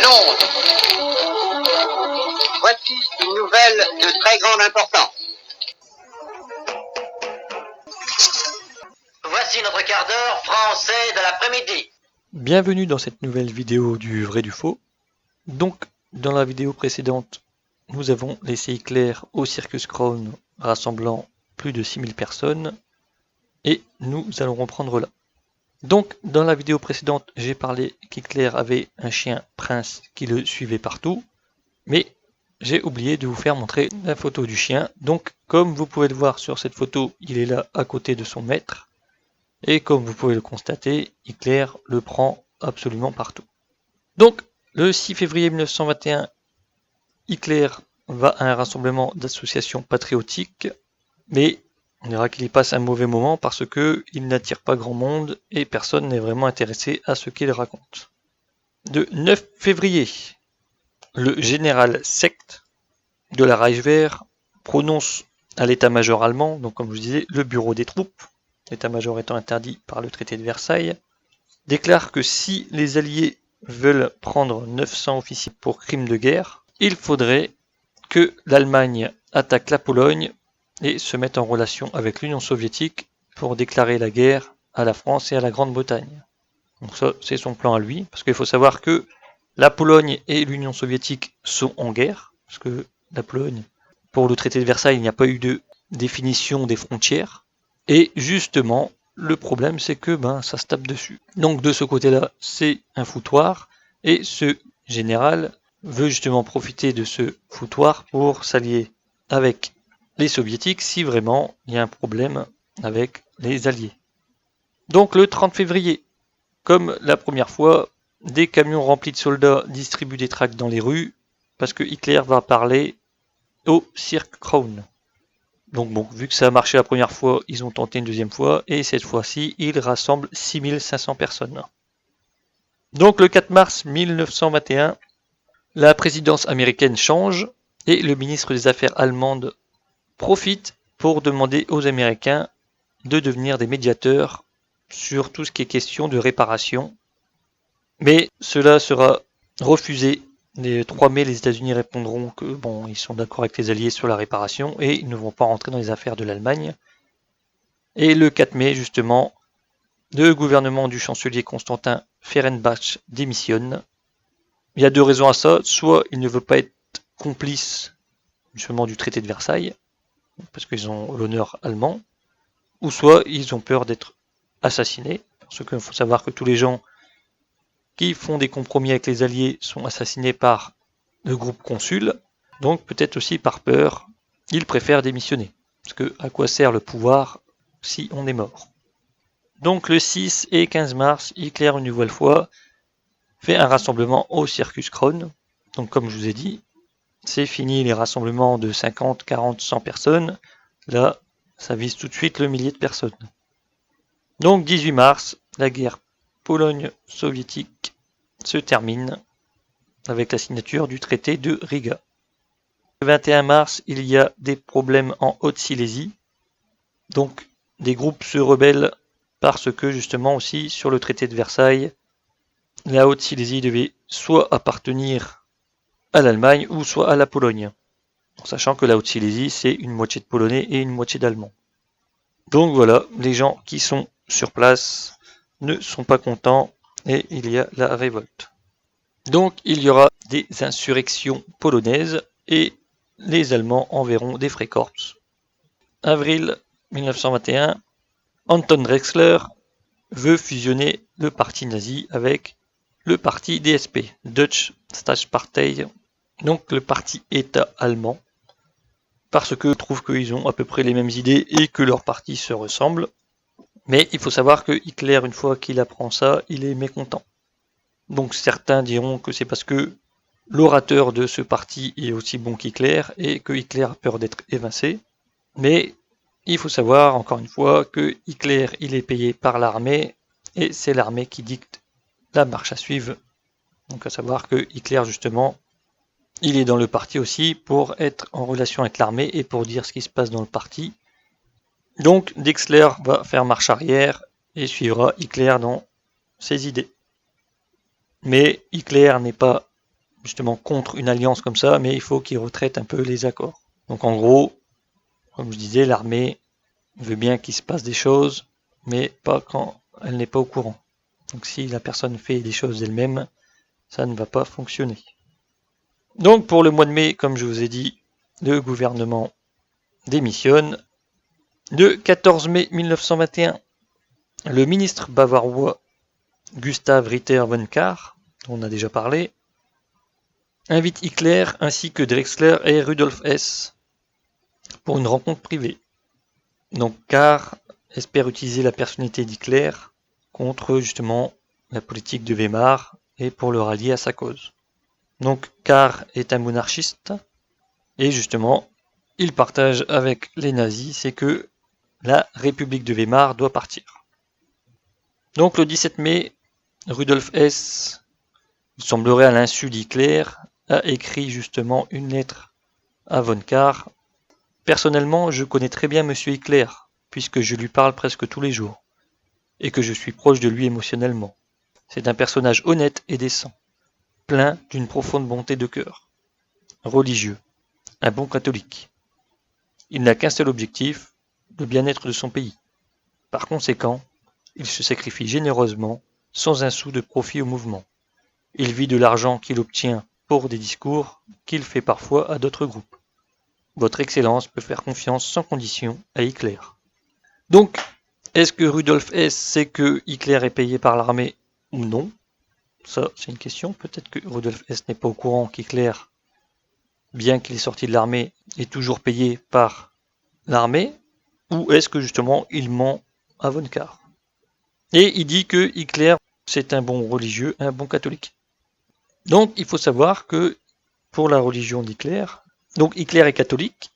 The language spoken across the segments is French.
Londres. Voici une nouvelle de très grande importance. Voici notre quart d'heure français de l'après-midi. Bienvenue dans cette nouvelle vidéo du vrai du faux. Donc, dans la vidéo précédente, nous avons laissé Hitler au Circus Crown rassemblant plus de 6000 personnes et nous allons reprendre là. Donc, dans la vidéo précédente, j'ai parlé qu'Hitler avait un chien prince qui le suivait partout, mais j'ai oublié de vous faire montrer la photo du chien. Donc, comme vous pouvez le voir sur cette photo, il est là à côté de son maître. Et comme vous pouvez le constater, Hitler le prend absolument partout. Donc, le 6 février 1921, Hitler va à un rassemblement d'associations patriotiques, mais on dira qu'il y passe un mauvais moment parce qu'il n'attire pas grand monde et personne n'est vraiment intéressé à ce qu'il raconte. Le 9 février, le général Seeckt de la Reichswehr prononce à l'état-major allemand, donc comme je vous disais, le bureau des troupes, l'état-major étant interdit par le traité de Versailles, déclare que si les Alliés veulent prendre 900 officiers pour crimes de guerre, il faudrait que l'Allemagne attaque la Pologne et se mette en relation avec l'Union soviétique pour déclarer la guerre à la France et à la Grande-Bretagne. Donc ça, c'est son plan à lui, parce qu'il faut savoir que la Pologne et l'Union soviétique sont en guerre, parce que la Pologne, pour le traité de Versailles, il n'y a pas eu de définition des frontières, et justement, le problème, c'est que ça se tape dessus. Donc de ce côté-là, c'est un foutoir, et ce général veut justement profiter de ce foutoir pour s'allier avec les soviétiques si vraiment il y a un problème avec les alliés. Donc le 30 février, comme la première fois, des camions remplis de soldats distribuent des tracts dans les rues, parce que Hitler va parler au Cirque Crown. Donc bon, vu que ça a marché la première fois, ils ont tenté une deuxième fois, et cette fois-ci, ils rassemblent 6500 personnes. Donc le 4 mars 1921, la présidence américaine change, et le ministre des Affaires allemande profite pour demander aux Américains de devenir des médiateurs sur tout ce qui est question de réparation. Mais cela sera refusé. Le 3 mai, les États-Unis répondront que ils sont d'accord avec les Alliés sur la réparation et ils ne vont pas rentrer dans les affaires de l'Allemagne. Et le 4 mai, justement, le gouvernement du chancelier Constantin Fehrenbach démissionne. Il y a deux raisons à ça. Soit il ne veut pas être complice justement du traité de Versailles, parce qu'ils ont l'honneur allemand, ou soit ils ont peur d'être assassinés, parce qu'il faut savoir que tous les gens qui font des compromis avec les Alliés sont assassinés par le groupe Consul, donc peut-être aussi par peur, ils préfèrent démissionner. Parce que à quoi sert le pouvoir si on est mort? Donc le 6 et 15 mars, Hitler une nouvelle fois fait un rassemblement au Circus Crown. Donc comme je vous ai dit, c'est fini les rassemblements de 50, 40, 100 personnes. Là, ça vise tout de suite le millier de personnes. Donc 18 mars, la guerre Pologne-soviétique se termine avec la signature du traité de Riga. Le 21 mars, il y a des problèmes en Haute-Silésie. Donc des groupes se rebellent parce que justement aussi sur le traité de Versailles, la Haute-Silésie devait soit appartenir à l'Allemagne ou soit à la Pologne. En sachant que la Haute-Silésie, c'est une moitié de Polonais et une moitié d'Allemands. Donc voilà, les gens qui sont sur place ne sont pas contents et il y a la révolte. Donc il y aura des insurrections polonaises et les Allemands enverront des Freikorps. Avril 1921, Anton Drexler veut fusionner le parti nazi avec le parti DSP, Deutsche Staatspartei, donc le parti État allemand, parce que trouvent qu'ils ont à peu près les mêmes idées et que leurs partis se ressemblent. Mais il faut savoir que Hitler, une fois qu'il apprend ça, il est mécontent. Donc certains diront que c'est parce que l'orateur de ce parti est aussi bon qu'Hitler et que Hitler a peur d'être évincé. Mais il faut savoir, encore une fois, que Hitler, il est payé par l'armée et c'est l'armée qui dicte la marche à suivre. Donc à savoir que Hitler, justement, il est dans le parti aussi pour être en relation avec l'armée et pour dire ce qui se passe dans le parti. Donc Drexler va faire marche arrière et suivra Hitler dans ses idées. Mais Hitler n'est pas justement contre une alliance comme ça, mais il faut qu'il retraite un peu les accords. Donc en gros, comme je disais, l'armée veut bien qu'il se passe des choses, mais pas quand elle n'est pas au courant. Donc si la personne fait des choses d'elle-même, ça ne va pas fonctionner. Donc pour le mois de mai, comme je vous ai dit, le gouvernement démissionne. Le 14 mai 1921, le ministre bavarois Gustav Ritter von Kahr, dont on a déjà parlé, invite Hitler ainsi que Drexler et Rudolf Hess pour une rencontre privée. Donc Kahr espère utiliser la personnalité d'Hitler contre justement la politique de Weimar et pour le rallier à sa cause. Donc Kahr est un monarchiste et justement il partage avec les nazis, c'est que la République de Weimar doit partir. Donc le 17 mai, Rudolf Hess, il semblerait à l'insu d'Hitler, a écrit justement une lettre à von Kahr. Personnellement, je connais très bien Monsieur Hitler, puisque je lui parle presque tous les jours, et que je suis proche de lui émotionnellement. C'est un personnage honnête et décent, plein d'une profonde bonté de cœur, religieux, un bon catholique. Il n'a qu'un seul objectif, le bien-être de son pays. Par conséquent, il se sacrifie généreusement, sans un sou de profit au mouvement. Il vit de l'argent qu'il obtient pour des discours qu'il fait parfois à d'autres groupes. Votre Excellence peut faire confiance sans condition à Hitler. Donc, est-ce que Rudolf Hess sait que Hitler est payé par l'armée ou non? Ça, c'est une question. Peut-être que Rudolf Hess n'est pas au courant qu'Hitler, bien qu'il est sorti de l'armée, est toujours payé par l'armée. Ou est-ce que justement il ment à von Kahr? Et il dit que Hitler, c'est un bon religieux, un bon catholique. Donc il faut savoir que pour la religion d'Hitler, donc Hitler est catholique,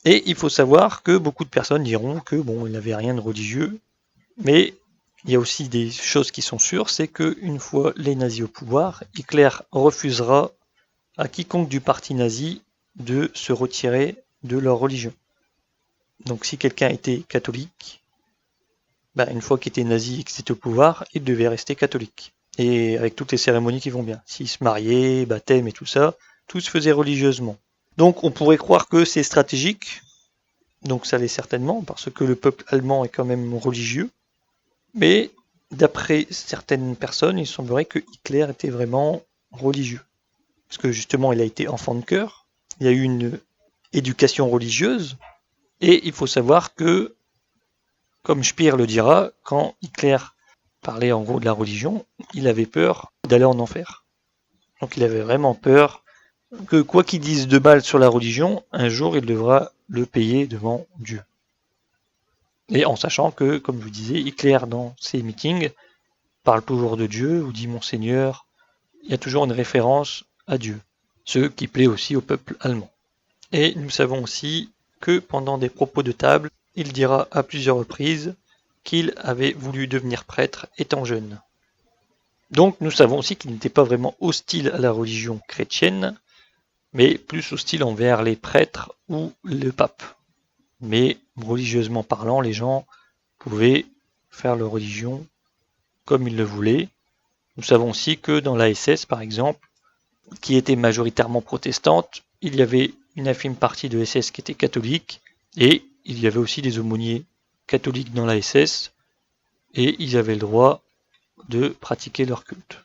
et il faut savoir que beaucoup de personnes diront que bon, il n'avait rien de religieux, mais il y a aussi des choses qui sont sûres, c'est qu'une fois les nazis au pouvoir, Hitler refusera à quiconque du parti nazi de se retirer de leur religion. Donc si quelqu'un était catholique, une fois qu'il était nazi et qu'il était au pouvoir, il devait rester catholique. Et avec toutes les cérémonies qui vont bien. S'il se mariait, baptême et tout ça, tout se faisait religieusement. Donc on pourrait croire que c'est stratégique, donc ça l'est certainement, parce que le peuple allemand est quand même religieux. Mais d'après certaines personnes, il semblerait que Hitler était vraiment religieux. Parce que justement, il a été enfant de cœur, il a eu une éducation religieuse, et il faut savoir que, comme Speer le dira, quand Hitler parlait en gros de la religion, il avait peur d'aller en enfer. Donc il avait vraiment peur que quoi qu'il dise de mal sur la religion, un jour il devra le payer devant Dieu. Et en sachant que, comme je vous disais, Hitler dans ses meetings parle toujours de Dieu ou dit Monseigneur, il y a toujours une référence à Dieu, ce qui plaît aussi au peuple allemand. Et nous savons aussi que pendant des propos de table, il dira à plusieurs reprises qu'il avait voulu devenir prêtre étant jeune. Donc nous savons aussi qu'il n'était pas vraiment hostile à la religion chrétienne, mais plus hostile envers les prêtres ou le pape. Mais religieusement parlant, les gens pouvaient faire leur religion comme ils le voulaient. Nous savons aussi que dans la SS, par exemple, qui était majoritairement protestante, il y avait une infime partie de SS qui était catholique, et il y avait aussi des aumôniers catholiques dans la SS, et ils avaient le droit de pratiquer leur culte.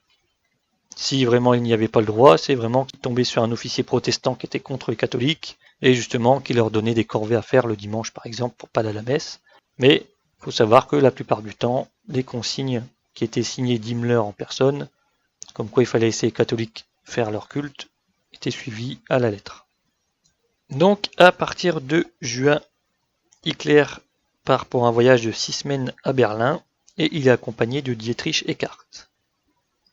Si vraiment il n'y avait pas le droit, c'est vraiment qu'ils tombaient sur un officier protestant qui était contre les catholiques, et justement qui leur donnait des corvées à faire le dimanche par exemple pour pas aller à la messe. Mais il faut savoir que la plupart du temps, les consignes qui étaient signées d'Himmler en personne, comme quoi il fallait laisser les catholiques faire leur culte, étaient suivies à la lettre. Donc à partir de juin, Hitler part pour un voyage de 6 semaines à Berlin, et il est accompagné de Dietrich Eckart.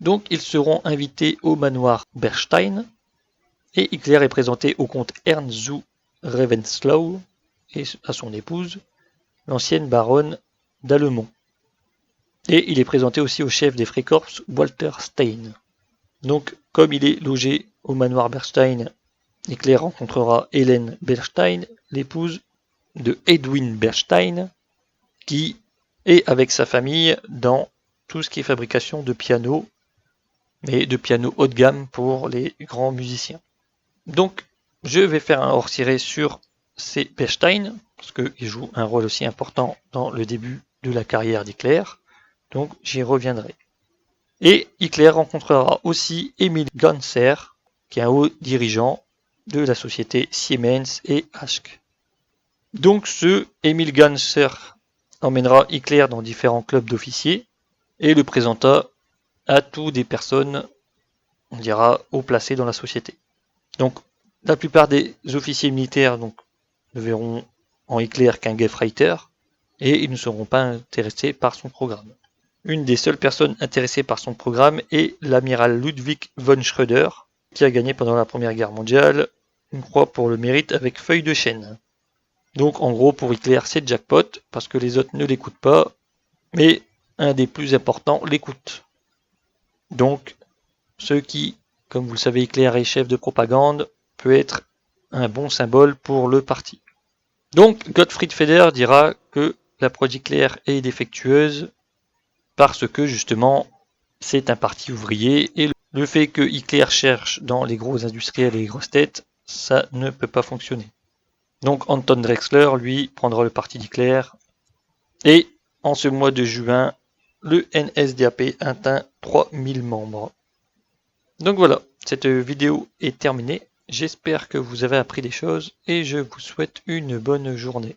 Donc ils seront invités au manoir Berstein, et Hitler est présenté au comte Ernst zu Ravenslau et à son épouse, l'ancienne baronne d'Allemont. Et il est présenté aussi au chef des Freikorps, Walter Stein. Donc comme il est logé au manoir Berstein, Hitler rencontrera Hélène Berstein, l'épouse de Edwin Berstein, qui est avec sa famille dans tout ce qui est fabrication de pianos mais de piano haut de gamme pour les grands musiciens. Donc, je vais faire un hors-série sur ces Bechstein, parce qu'ils jouent un rôle aussi important dans le début de la carrière d'Hicler, donc j'y reviendrai. Et Hicler rencontrera aussi Emil Ganser, qui est un haut dirigeant de la société Siemens et Asch. Donc ce Emil Ganser emmènera Hicler dans différents clubs d'officiers et le présenta à toutes des personnes, on dira, haut placées dans la société. Donc la plupart des officiers militaires donc, ne verront en Hicler qu'un Gefreiter et ils ne seront pas intéressés par son programme. Une des seules personnes intéressées par son programme est l'amiral Ludwig von Schröder, qui a gagné pendant la Première Guerre mondiale une croix pour le mérite avec feuille de chêne. Donc en gros pour Hitler c'est jackpot, parce que les autres ne l'écoutent pas, mais un des plus importants l'écoute. Donc ce qui, comme vous le savez, Hitler est chef de propagande, peut être un bon symbole pour le parti. Donc Gottfried Feder dira que l'approche d'Hitler est défectueuse parce que justement c'est un parti ouvrier et le fait que Hitler cherche dans les gros industriels et les grosses têtes, ça ne peut pas fonctionner. Donc Anton Drexler, lui, prendra le parti d'Hitler et en ce mois de juin, le NSDAP atteint 3000 membres. Donc voilà, cette vidéo est terminée. J'espère que vous avez appris des choses et je vous souhaite une bonne journée.